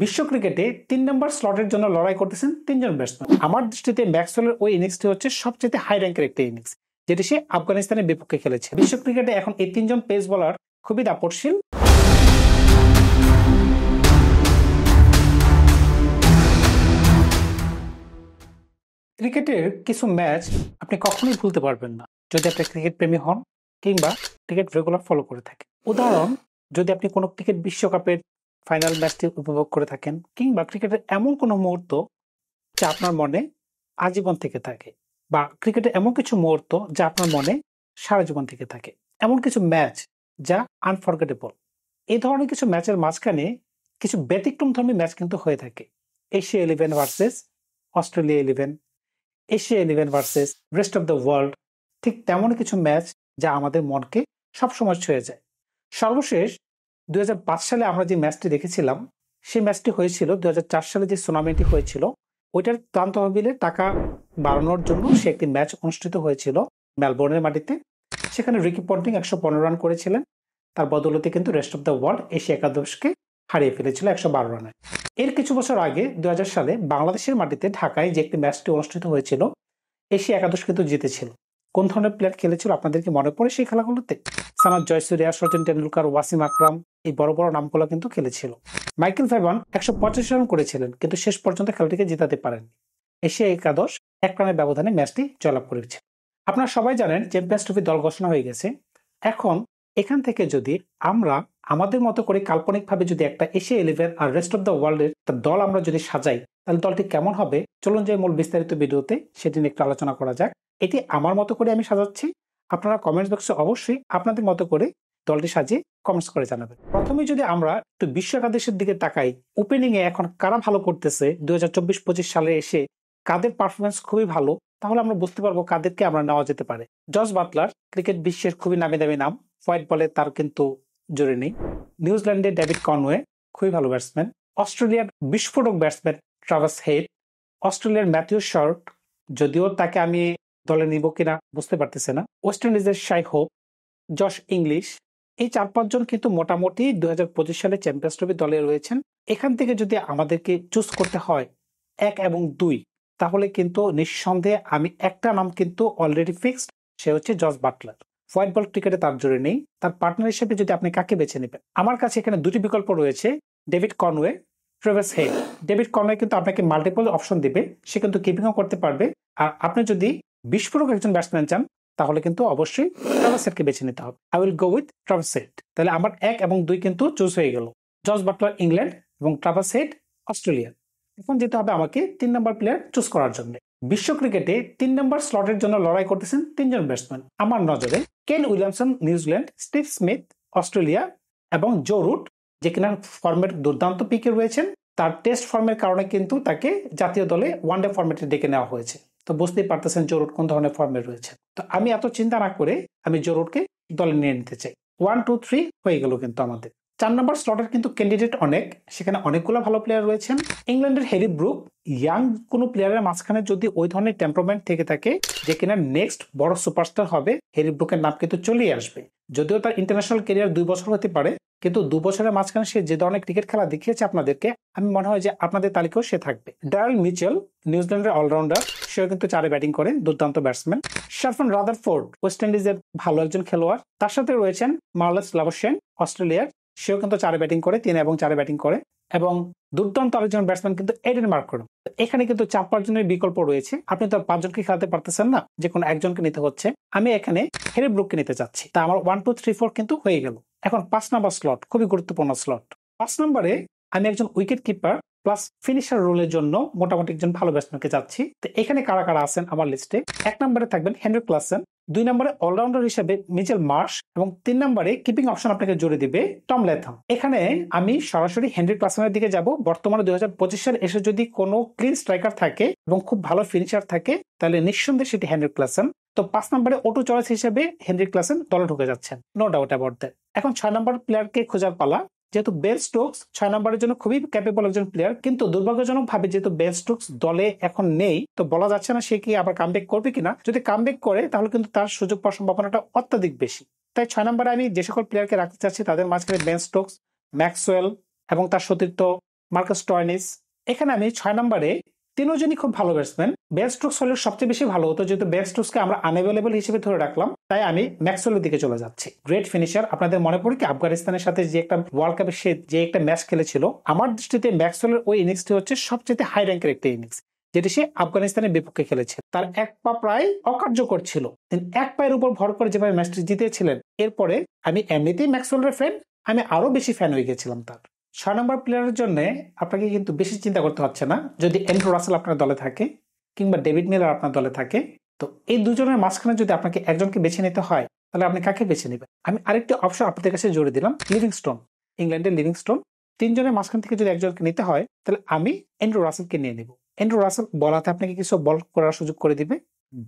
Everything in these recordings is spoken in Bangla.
বিশ্ব ক্রিকেটে ৩ নম্বর স্লটের জন্য লড়াই করতেছেন তিনজন ব্যাটসম্যান। আমার দৃষ্টিতে ম্যাক্সওয়েলের ওই ইনিংসটি হচ্ছে সবচেয়ে হাই র্যাঙ্কের একটা ইনিংস, যেটি সে আফগানিস্তানের বিপক্ষে খেলেছে। বিশ্ব ক্রিকেটে এখন এই তিনজন পেস বোলার খুবই দাপটশীল। ক্রিকেটের কিছু ম্যাচ আপনি কখনোই ভুলতে পারবেন না যদি আপনি ক্রিকেট প্রেমী হন কিংবা ক্রিকেট রেগুলার ফলো করে থাকেন। উদাহরণ, যদি আপনি কোনো ক্রিকেট বিশ্বকাপের ফাইনাল ম্যাচটি উপভোগ করে থাকেন কিংবা ক্রিকেটের এমন কোনো মুহূর্ত যা আপনার মনে আজীবন থেকে থাকে, বা ক্রিকেটের এমন কিছু মুহূর্ত যা আপনার মনে সারা জীবন থেকে থাকে, এমন কিছু ম্যাচ যা আনফরগেটেবল। এই ধরনের কিছু ম্যাচের মাঝখানে কিছু ব্যতিক্রমধর্মী ম্যাচ কিন্তু হয়ে থাকে। Asia 11 versus Australia 11, Asia 11 versus rest of the world, ঠিক তেমন কিছু ম্যাচ যা আমাদের মনকে সবসময় ছুঁয়ে যায়। সর্বশেষ 2005 সালে আমরা যে ম্যাচটি দেখেছিলাম, সেই ম্যাচটি হয়েছিল 2004 সালে যে সুনামিটি হয়েছিল, ওইটার ত্রাণ তহবিলে টাকা বাড়ানোর জন্য সে একটি ম্যাচ অনুষ্ঠিত হয়েছিল মেলবোর্নের মাটিতে। সেখানে রিকি পন্টিং 115 রান করেছিলেন। তার বদৌলতে কিন্তু rest of the world Asia একাদশকে হারিয়ে ফেলেছিল 112 রানে। এর কিছু বছর আগে 2000 সালে বাংলাদেশের মাটিতে ঢাকায় যে একটি ম্যাচটি অনুষ্ঠিত হয়েছিল, এশিয়া একাদশ কিন্তু জিতেছিল। কোন ধরনের প্লেয়ার খেলেছিল আপনাদের কি মনে পড়ে সেই খেলাগুলোতে? সানাত জয়সুরিয়া, সচিন টেন্ডুলকার, ওয়াসিম আকরাম, এই বড় বড় নামগুলো কিন্তু খেলেছিল। মাইকেল ভ্যাবন 185 রান করেছিলেন, কিন্তু শেষ পর্যন্ত খেলাটিকে জিতাতে পারেননি। এশিয়া একাদশ 1 রানের ব্যবধানে ম্যাচটি জয়লাভ করেছে। আপনারা সবাই জানেন চ্যাম্পিয়ন্স ট্রফি দল ঘোষণা হয়ে গেছে। এখন এখান থেকে যদি আমরা আমাদের মতো করে কাল্পনিকভাবে যদি একটা এশিয়া 11 আর রেস্ট অফ দ্য ওয়ার্ল্ডের একটা দল আমরা যদি সাজাই, তাহলে দলটি কেমন হবে? চলুন যে মূল বিস্তারিত ভিডিওতে সেটি নিয়ে একটু আলোচনা করা যাক। এটি আমার মতো করে আমি সাজাচ্ছি, আপনারা কমেন্টস বক্সে অবশ্যই আপনাদের মতো করে দলটি সাজিয়ে কমেন্টস করে জানাবেন। প্রথমে যদি আমরা একটু বিশ্ব একাদশের দিকে তাকাই, ওপেনিং এ এখন কারা ভালো করতেছে 2024-25 সালে এসে, কাদের পারফরমেন্স খুবই ভালো, তাহলে আমরা বুঝতে পারবো কাদেরকে আমরা নেওয়া যেতে পারে। জস বাটলার ক্রিকেট বিশ্বের খুবই নামি দামি নাম, হোয়াইট বলে তার কিন্তু জোরে নেই। নিউজিল্যান্ডের ডেভিড কনওয়ে খুবই ভালো ব্যাটসম্যান। অস্ট্রেলিয়ার বিস্ফোরক ব্যাটসম্যান ট্রাভাস হেড। অস্ট্রেলিয়ার ম্যাথিউ শর্ট, যদিও তাকে আমি দলে নিব কিনা বুঝতে পারতেছে না। ওয়েস্ট ইন্ডিজের শাই হোপ, জশ ইংলিশ, এই 4-5 জন কিন্তু মোটামুটি 2025 সালে চ্যাম্পিয়ন্স ট্রফি দলে রয়েছেন। এখান থেকে যদি আমাদেরকে চুজ করতে হয় 1 এবং 2, তাহলে কিন্তু নিঃসন্দেহে আমি একটা নাম কিন্তু অলরেডি ফিক্সড, সে হচ্ছে জস বাটলার। হোয়াইট বল ক্রিকেটে তার জোরে নেই। তার পার্টনার হিসেবে যদি আপনি কাকে বেছে নেবেন, আমার কাছে এখানে দুটি বিকল্প রয়েছে, David Conway, Travis head. David Conway কিন্তু আপনাকে মাল্টিপল অপশন দিবে, সে কিন্তু কিপিংও করতে পারবে। আর আপনি যদি বিস্ফোরক একজন ব্যাটসম্যান চান, তাহলে কিন্তু অবশ্যই ট্রাভাস হেডকে বেছে নিতে হবে। I will go with Travis Head. তাহলে আমার 1 এবং 2 কিন্তু চুজ হয়ে গেল, জস বাটলার ইংল্যান্ড এবং ট্রাভাস হেড অস্ট্রেলিয়া। এখন যেতে হবে আমাকে 3 নম্বর প্লেয়ার চুজ করার জন্য। বিশ্ব ক্রিকেটে 3 নম্বর স্লটের জন্য লড়াই করতেছেন তিনজন ব্যাটসম্যান আমার নজরে। Kane Williamson New Zealand, Steve Smith Australia এবং জো রুট, যে কিনা ফর্মের দুর্দান্ত পিকে রয়েছেন। তার টেস্ট ফর্মের কারণে কিন্তু তাকে জাতীয় দলে ওয়ানডে ফর্মেটে ডেকে নেওয়া হয়েছে। তো বুঝতেই পারতেছেন জো রুট কোন ধরনের ফর্মে রয়েছে। তো আমি এত চিন্তা না করে আমি জো রুটকে দলে নিয়ে নিতে চাই। 1, 2, 3 হয়ে গেল কিন্তু আমাদের। 4 নম্বর স্লটের কিন্তু ক্যান্ডিডেট অনেক, সেখানে অনেকগুলো ভালো প্লেয়ার রয়েছেন। ইংল্যান্ডের হ্যারি ব্রুক, ইয়াং কোনো প্লেয়ারের মাঝখানে যদি ওই ধরনের টেম্পারমেন্ট থেকে থাকে যে কিনা নেক্সট বড় সুপারস্টার হবে, হ্যারি ব্রুকের নাম কিন্তু চলেই আসবে। যদিও তার ইন্টারন্যাশনাল ক্যারিয়ার 2 বছর হতে পারে, কিন্তু 2 বছরের মাঝখানে সে যে ধরনের ক্রিকেট খেলা দেখিয়েছে আপনাদেরকে, আমি মনে হয় যে আপনাদের তালিকাও সে থাকবে। ডারেল মিচেল নিউজিল্যান্ডের অলরাউন্ডার, সেও কিন্তু 4-এ ব্যাটিং করেন, দুর্দান্ত ব্যাটসম্যান। শারফান রাদারফোর্ড ওয়েস্ট ইন্ডিজের ভালো একজন খেলোয়াড়। তার সাথে রয়েছেন মার্লাস লাবুশেন অস্ট্রেলিয়ার, সেও কিন্তু 4-এ ব্যাটিং করে, 3 এবং 4-এ ব্যাটিং করে। এবং দুর্দান্ত আরেকজন ব্যাটসম্যান কিন্তু এডেন মার্করম। এখানে কিন্তু 4-5 জনের বিকল্প রয়েছে, আপনি তো 5 জনকে খেলাতে পারতেছেন না, যে কোনো একজনকে নিতে হচ্ছে। আমি এখানে হ্যারি ব্রুককে নিতে চাচ্ছি। তা আমার 1, 2, 3, 4 কিন্তু হয়ে গেল। এখন 5 নম্বর স্লট খুবই গুরুত্বপূর্ণ স্লট। 5 নম্বরে আমি একজন উইকেট কিপার প্লাস ফিনিশার রোলের জন্য মোটামুটি একজন ভালো ব্যাটসম্যানকে চাচ্ছি। তো এখানে কারা কারা আছেন আমার লিস্টে? 1 নম্বরে থাকবেন হেনরি ক্লাসেন, 2 নম্বরে অলরাউন্ডার হিসেবে মিচেল মার্শ এবং 3 নম্বরে কিপিং অপশন আপনাকে জুড়ে দিবে টম ল্যাথম। এখানে আমি সরাসরি হেনরি ক্লাসেনের দিকে যাব। বর্তমানে 2025 সালে এসে যদি কোনো ক্লিন স্ট্রাইকার থাকে এবং খুব ভালো ফিনিশার থাকে, তাহলে নিঃসন্দেহে সেটি হেনরি ক্লাসেন। তো 5 নম্বরে অটো চয়েস হিসেবে হেনরি ক্লাসেন দলে ঢুকে যাচ্ছেন, নো ডাউট অ্যাবাউট দ্যাট। এখন 6 নম্বর প্লেয়ারকে খোঁজার পালা। যেহেতু বেন স্টোকস 6 নম্বরের জন্য খুবই ক্যাপেবল একজন প্লেয়ার, কিন্তু দুর্ভাগ্যজনক ভাবে যেহেতু বেন স্টোকস দলে এখন নেই, তো বলা যাচ্ছে না সে কি আবার কামব্যাক করবে কিনা। যদি কামব্যাক করে তাহলে কিন্তু তার সুযোগ পাওয়ার সম্ভাবনাটা অত্যাধিক বেশি। তাই 6 নম্বরে আমি যে সকল প্লেয়ারকে রাখতে চাচ্ছি তাদের মাঝখানে বেন স্টোকস, ম্যাক্সওয়েল এবং তার সতীর্থ মার্কাস স্টয়নিস। এখানে আমি 6 নম্বরে তিনজনই খুব ভালো ব্যাটসম্যান। বেন স্টোকস হলে সবচেয়ে বেশি ভালো হতো, যেহেতু বেন স্টোকসকে আমরা আনঅ্যাভেলেবল হিসেবে ধরে রাখলাম, তাই আমি ম্যাক্সওয়েলের দিকে চলে যাচ্ছি। Great finisher. আপনাদের মনে পড়ে কি আফগানিস্তানের সাথে যে একটা ওয়ার্ল্ড কাপে সে যে একটা ম্যাচ খেলেছিল, আমার দৃষ্টিতে ম্যাক্সওয়েলের ওই ইনিংসটি হচ্ছে সবচেয়ে হাই র্যাঙ্কের একটা ইনিংস, যেটি সে আফগানিস্তানের বিপক্ষে খেলেছে। তার এক পা প্রায় অকার্যকর ছিল, তিনি এক পায়ের উপর ভর করে যেভাবে ম্যাচটি জিতেছিলেন, এরপরে আমি এমনিতেই ম্যাক্সওয়েলের ফ্যান, আমি আরো বেশি ফ্যান হয়ে গেছিলাম তার। 6 নম্বর প্লেয়ারের জন্য আপনাকে কিন্তু বেশি চিন্তা করতে হচ্ছে না। যদি অ্যান্ড্রু রাসেল আপনার দলে থাকে কিংবা ডেভিড মিলার আপনার দলে থাকে, তো এই দুজনের মাঝখানে যদি আপনাকে একজনকে বেছে নিতে হয়, তাহলে আপনি কাকে বেছে নেবেন? আমি আরেকটি অপশন আপনাদের কাছে জোরে দিলাম, লিভিংস্টোন, ইংল্যান্ডের লিভিংস্টোন। তিনজনের মাঝখান থেকে যদি একজনকে নিতে হয়, তাহলে আমি অ্যান্ড্রু রাসেলকে নিয়ে নেব। অ্যান্ড্রু রাসেল বলাতে আপনাকে কিছু বল করার সুযোগ করে দিবে,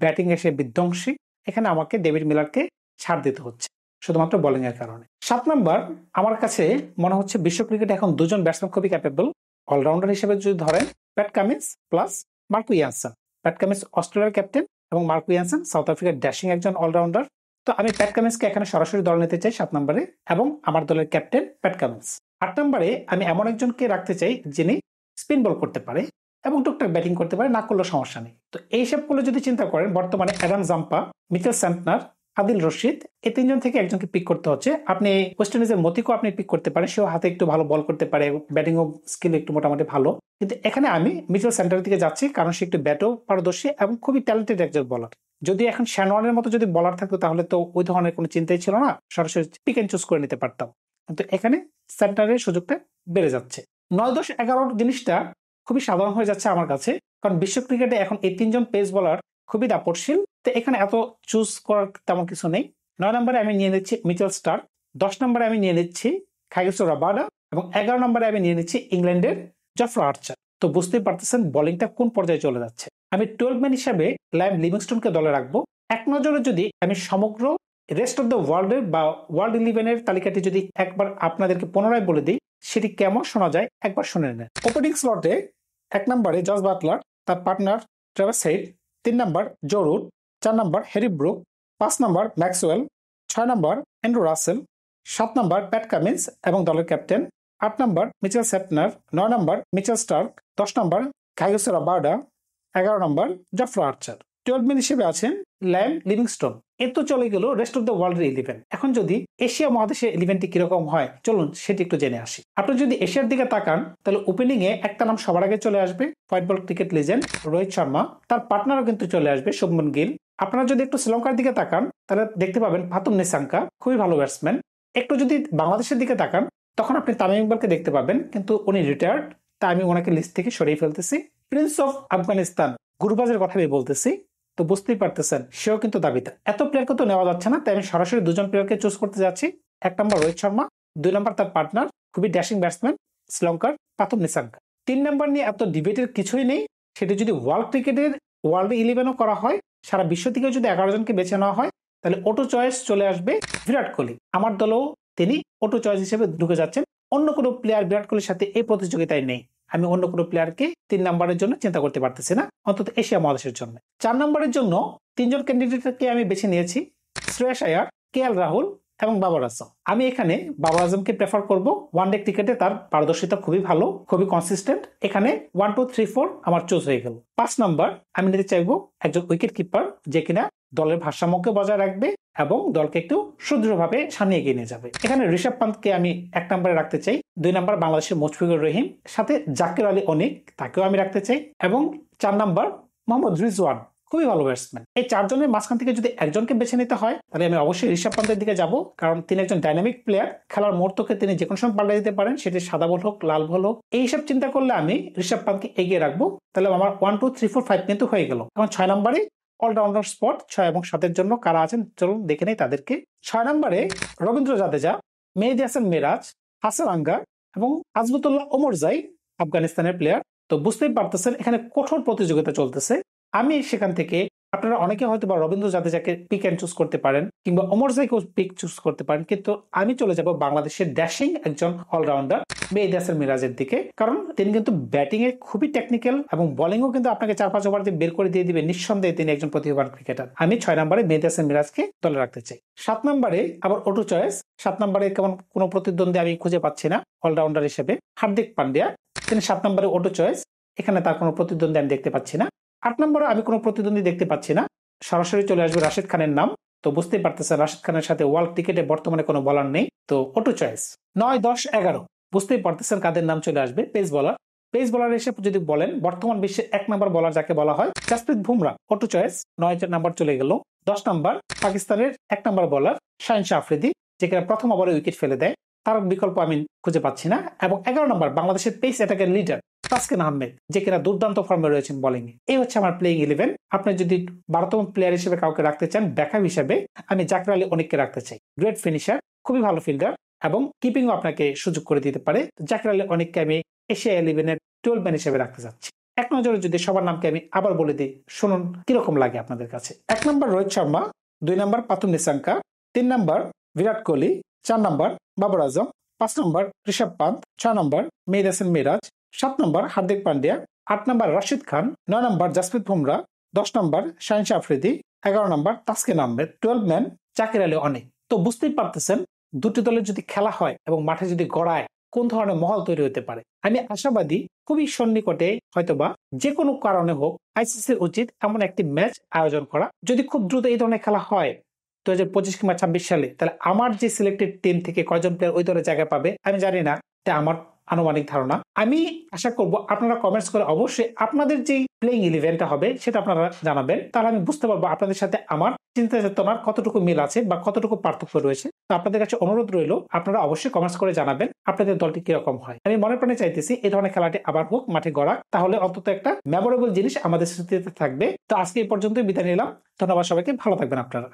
ব্যাটিং এসে বিধ্বংসী। এখানে আমাকে ডেভিড মিলারকে ছাড় দিতে হচ্ছে শুধুমাত্র বোলিং এর কারণে। 7 নম্বর, আমার কাছে মনে হচ্ছে বিশ্ব ক্রিকেটে এখন দুজন ব্যাটসম্যান খুবই ক্যাপেবল অলরাউন্ডার হিসেবে যদি ধরেন, Pat Cummins plus Marco Jansen. Pat Cummins অস্ট্রেলিয়ার ক্যাপ্টেন এবং মার্কো ইয়ানসেন সাউথ আফ্রিকার ড্যাশিং একজন অলরাউন্ডার। তো আমি প্যাট কামিন্সকে এখানে সরাসরি দল নিতে চাই 7 নম্বরে, এবং আমার দলের ক্যাপ্টেন প্যাট কামিন্স। 8 নম্বরে আমি এমন একজনকে রাখতে চাই যিনি স্পিন বল করতে পারে এবং টুকটাক ব্যাটিং করতে পারে, না করলেও সমস্যা নেই। তো এই সবগুলো যদি চিন্তা করেন, বর্তমানে Adam Zampa, Mitchell Santner, Adil Rashid, এই তিনজন থেকে একজনকে পিক করতে হচ্ছে। আপনি ওয়েস্ট ইন্ডিজের মতিকো আপনি পিক করতে পারেন, সেও হাতে একটু ভালো বল করতে পারে, ব্যাটিং ও স্কিল একটু মোটামুটি ভালো। কিন্তু এখানে আমি মিচেল স্যান্টনারের দিকে যাচ্ছি, কারণ সে একটু ব্যাটও পারদর্শী এবং খুবই ট্যালেন্টেড একজন বলার। যদি এখন শ্যানওয়ানের মতো যদি বলার থাকতো, তাহলে তো ওই ধরনের কোনো চিন্তাই ছিল না, সরাসরি পিক এন্ড চুজ করে নিতে পারতাম। কিন্তু এখানে স্যান্টনারের সুযোগটা বেড়ে যাচ্ছে। 9-10-11 জিনিসটা খুবই সাধারণ হয়ে যাচ্ছে আমার কাছে, কারণ বিশ্ব ক্রিকেটে এখন এই তিনজন পেস বলার খুবই দাপটশীল, তো এখানে এত চুজ করার তেমন কিছু নেই। 9 নম্বরে আমি নিয়ে নিচ্ছি মিচেল স্টার্ক, 10 নম্বরে আমি নিয়ে নিচ্ছি কাগিসো রাবাডা, এবং 11 নম্বরে আমি নিয়ে নিচ্ছি ইংল্যান্ডের জফরা আর্চার। তো বুঝতেই পারতেছেন বোলিংটা কোন পর্যায়ে চলে যাচ্ছে। আমি 12 ম্যান হিসাবে লাইম লিভিংস্টোনকে দলে রাখবো। এক নজরে যদি আমি সমগ্র রেস্ট অফ দ্য ওয়ার্ল্ডের বা ওয়ার্ল্ড 11-এর তালিকাটি যদি একবার আপনাদেরকে পুনরায় বলে দিই, সেটি কেমন শোনা যায় একবার শুনে নেন। ওপেনিং স্লটে 1 নম্বরে জস বাটলার, তার পার্টনার ট্রেভিস হেড, 3 নম্বর জো রুট, 4 নম্বর হ্যারি ব্রুক, 5 নম্বর ম্যাক্সওয়েল, 6 নম্বর অ্যান্ড্রু রাসেল, 7 নম্বর প্যাট কামিন্স এবং দলের ক্যাপ্টেন, 8 নম্বর মিচেল স্যান্টনার, 9 নম্বর মিচেল স্টার্ক, 10 নম্বর কাগিসো রাবাডা, 11 নম্বর জফরা আর্চার। 12 ম্যান হিসেবে আছেন লাইম লিভিংস্টোন। এত চলে গেল রেস্ট অফ দ্য ওয়ার্ল্ডের 11। এখন যদি এশিয়া মহাদেশের 11টি কিরকম হয়, চলুন সেটি একটু জেনে আসি। আপনি যদি এশিয়ার দিকে তাকান, তাহলে ওপেনিং এ একটা নাম সবার আগে চলে আসবে, white ball cricket legend Rohit Sharma, তার পার্টনারও কিন্তু চলে আসবে শুভমন গিল। আপনারা যদি একটু শ্রীলঙ্কার দিকে তাকান, তাহলে দেখতে পাবেন পাতুম নিসাঙ্কা, খুবই ভালো ব্যাটসম্যান। একটু যদি বাংলাদেশের দিকে তাকান, তখন আপনি তামিম ইকবালকে দেখতে পাবেন, কিন্তু উনি রিটায়ার্ড, তাই আমি ওনাকে লিস্ট থেকে সরিয়ে ফেলতেছি। প্রিন্স অফ আফগানিস্তান গুরবাজের কথা আমি বলতেছি, তো বুঝতেই পারতেছেন সেও কিন্তু দাবিদার। এত প্লেয়ারকে তো নেওয়া যাচ্ছে না, তাই আমি সরাসরি দুজন প্লেয়ারকে চুজ করতে যাচ্ছি। 1 নম্বর রোহিত শর্মা, 2 নম্বর তার পার্টনার খুবই ড্যাশিং ব্যাটসম্যান শ্রীলঙ্কার পাতুম নিসাঙ্কা। 3 নম্বর নিয়ে এত ডিবেটের কিছুই নেই, সেটি যদি ওয়ার্ল্ড ক্রিকেটের ওয়ার্ল্ড 11ও করা হয়, সারা বিশ্ব থেকে যদি 11 জনকে বেছে নেওয়া হয়, তাহলে অটো চয়েস চলে আসবে বিরাট কোহলি। আমার দলেও তিনি অটো চয়েস হিসেবে ঢুকে যাচ্ছেন। অন্য কোনো প্লেয়ার বিরাট কোহলির সাথে এই প্রতিযোগিতায় নেই। আমি অন্য কোনো প্লেয়ারকে 3 নম্বরের জন্য চিন্তা করতে পারতেছি না, অন্তত এশিয়া মহাদেশের জন্য। 4 নম্বরের জন্য 3 জন ক্যান্ডিডেটকে আমি বেছে নিয়েছি, শ্রেয়াস আয়ার, কেএল রাহুল এবং বাবর আজম। আমি এখানে বাবর আজমকে প্রেফার করব। ওয়ানডে ক্রিকেটে তার পারদর্শিতা খুবই ভালো, খুবই কনসিস্টেন্ট। এখানে 1, 2, 3, 4 আমার চুজ হয়ে গেল। 5 নম্বর আমি নিতে চাইবো একজন উইকেট কিপার, যে কিনা দলের ভারসাম্যকে বজায় রাখবে এবং দলকে একটু সুদৃঢ়ভাবে সামনে এগিয়ে নিয়ে যাবে। এখানে ঋষভ পান্তকে আমি 1 নম্বরে রাখতে চাই। 2 নম্বর বাংলাদেশের মুশফিকুর রহিম, সাথে জাকির আলী অনিক, তাকেও আমি রাখতে চাই। এবং 4 নম্বর মোহাম্মদ রিজওয়ান, খুবই ভালো ব্যাটসম্যান। এই 4 জনের মাঝখান থেকে যদি একজনকে বেছে নিতে হয়, তাহলে আমি অবশ্যই ঋষভ পান্তের দিকে যাব, কারণ তিনি একজন ডাইনামিক প্লেয়ার। খেলার মুহূর্তকে তিনি যে কোনো সময় পাল্টে দিতে পারেন, সেটি সাদা বল হোক লাল বল হোক। এইসব চিন্তা করলে আমি ঋষভ পান্তকে এগিয়ে রাখবো। তাহলে আমার 1, 2, 3, 4, 5 কিন্তু হয়ে গেল। এখন 6 নম্বরে অলরাউন্ডার স্পট 6 এবং 7-এর জন্য কারা আছেন চলুন দেখে নেই তাদেরকে। 6 নম্বরে রবীন্দ্র জাদেজা, মেহেদী হাসান মিরাজ, হাসান আঙ্গার এবং আজমতুল্লাহ ওমরজাই, আফগানিস্তানের প্লেয়ার। তো বুঝতেই পারতেছেন এখানে কঠোর প্রতিযোগিতা চলতেছে। আমি সেখান থেকে, আপনারা অনেকে হয়তো বা রবীন্দ্র জাদেজাকে পিক এন্ড চুজ করতে পারেন কিংবা ওমরজাইকেও পিক চুজ করতে পারেন, কিন্তু আমি চলে যাব বাংলাদেশের ড্যাশিং একজন অলরাউন্ডার মেহেদী হাসান মিরাজের দিকে, কারণ তিনি কিন্তু ব্যাটিং এ খুবই টেকনিক্যাল এবং বোলিংও কিন্তু আপনাকে 4-5 ওভার দিয়ে বের করে দিয়ে দিবে। নিঃসন্দেহে তিনি একজন প্রতিভাবান ক্রিকেটার। আমি 6 নম্বরে মেহেদী হাসান মিরাজকে দলে রাখতে চাই। 7 নম্বরে আবার অটো চয়েস। 7 নম্বরে কেমন কোনো প্রতিদ্বন্দ্বী আমি খুঁজে পাচ্ছি না অলরাউন্ডার হিসেবে। হার্দিক পান্ডিয়া, তিনি 7 নম্বরে অটো চয়েস, এখানে তার কোনো প্রতিদ্বন্দ্বী আমি দেখতে পাচ্ছি না। 8 নম্বরে আমি কোনো প্রতিদ্বন্দ্বী দেখতে পাচ্ছি না, সরাসরি চলে আসবে রাশিদ খানের নাম। তো বুঝতেই পারতেছেন রাশিদ খানের সাথে ওয়ার্ল্ড ক্রিকেটে বর্তমানে কোনো বলার নেই, তো অটো চয়েস। 9, 10, 11 বুঝতেই পারতেছেন কাদের নাম চলে আসবে, পেস বলার। পেস বলার এসে যদি বলেন বর্তমান বিশ্বের 1 নম্বর বলার যাকে বলা হয় Jasprit Bumrah, auto choice. 9 number চলে গেল। 10 নম্বর পাকিস্তানের 1 নম্বর বলার শাহিন শাহ আফ্রিদি, যে কিনা প্রথম ওভারে উইকেট ফেলে দেয়, তার বিকল্প আমি খুঁজে পাচ্ছি না। এবং 11 নম্বর বাংলাদেশের পেস অ্যাটাকের লিডার তাসকিন আহমেদ, যে কিনা দুর্দান্ত ফর্মে রয়েছেন বোলিং এ। এই হচ্ছে আমার প্লেইং 11। আপনি যদি 12তম প্লেয়ার হিসেবে কাউকে রাখতে চান ব্যাকআপ হিসেবে, আমি জাকির আলী অনেককে রাখতে চাই। গ্রেট ফিনিশার, খুবই ভালো ফিল্ডার এবং কিপিংও আপনাকে সুযোগ করে দিতে পারে। জাকির আলী অনেককে আমি এশিয়া 11-এর 12 ম্যান হিসেবে রাখতে চাচ্ছি। এক নজরে যদি সবার নামকে আমি আবার বলে দিই, শুনুন কিরকম লাগে আপনাদের কাছে। 1 নম্বর রোহিত শর্মা, 2 নম্বর পাতুম নিসাঙ্কা, 3 নম্বর বিরাট কোহলি, 4 নম্বর বাবর আজম, 5 নম্বর ঋষভ পান্ত, 6 নম্বর মেহেদী হাসান মিরাজ, 7 নম্বর হার্দিক পান্ডিয়া, 8 নম্বর রাশিদ খান, 9 নম্বর জাসপ্রীত বুমরা, 10 নম্বর শাহিন শাহ আফ্রিদি, 11 নম্বর তাসকিন আহমেদ, 12 ম্যান জাকির আলী অনেক। তো বুঝতেই পারতেছেন দুটি দলের যদি খেলা হয় এবং মাঠে যদি গড়ায় কোন ধরনের মহল তৈরি হতে পারে। আমি আশাবাদী খুবই সন্নিকটে হয়তোবা যে কোনো কারণে হোক আইসিসির উচিত এমন একটি ম্যাচ আয়োজন করা। যদি খুব দ্রুত এই ধরনের খেলা হয় 2025 কিংবা 26 সালে, তাহলে আমার যে সিলেক্টেড টিম থেকে কয়জন প্লেয়ার ওই দলে জায়গা পাবে আমি জানি না, এটা আমার আনুমানিক ধারণা। আমি আশা করব আপনারা কমেন্টস করে অবশ্যই আপনাদের যে প্লেইং 11টা হবে সেটা আপনারা জানাবেন, তাহলে আমি বুঝতে পারবো আপনাদের সাথে আমার চিন্তা চেতনার কতটুকু মিল আছে বা কতটুকু পার্থক্য রয়েছে। তো আপনাদের কাছে অনুরোধ রইল আপনারা অবশ্যই কমেন্টস করে জানাবেন আপনাদের দলটি কিরকম হয়। আমি মনে প্রাণে চাইতেছি এই ধরনের খেলাটি আবার হোক, মাঠে গড়াক, তাহলে অন্তত একটা মেমোরেবল জিনিস আমাদের স্মৃতিতে থাকবে। তো আজকে এই পর্যন্তই বিদায় নিলাম। ধন্যবাদ সবাইকে, ভালো থাকবেন আপনারা।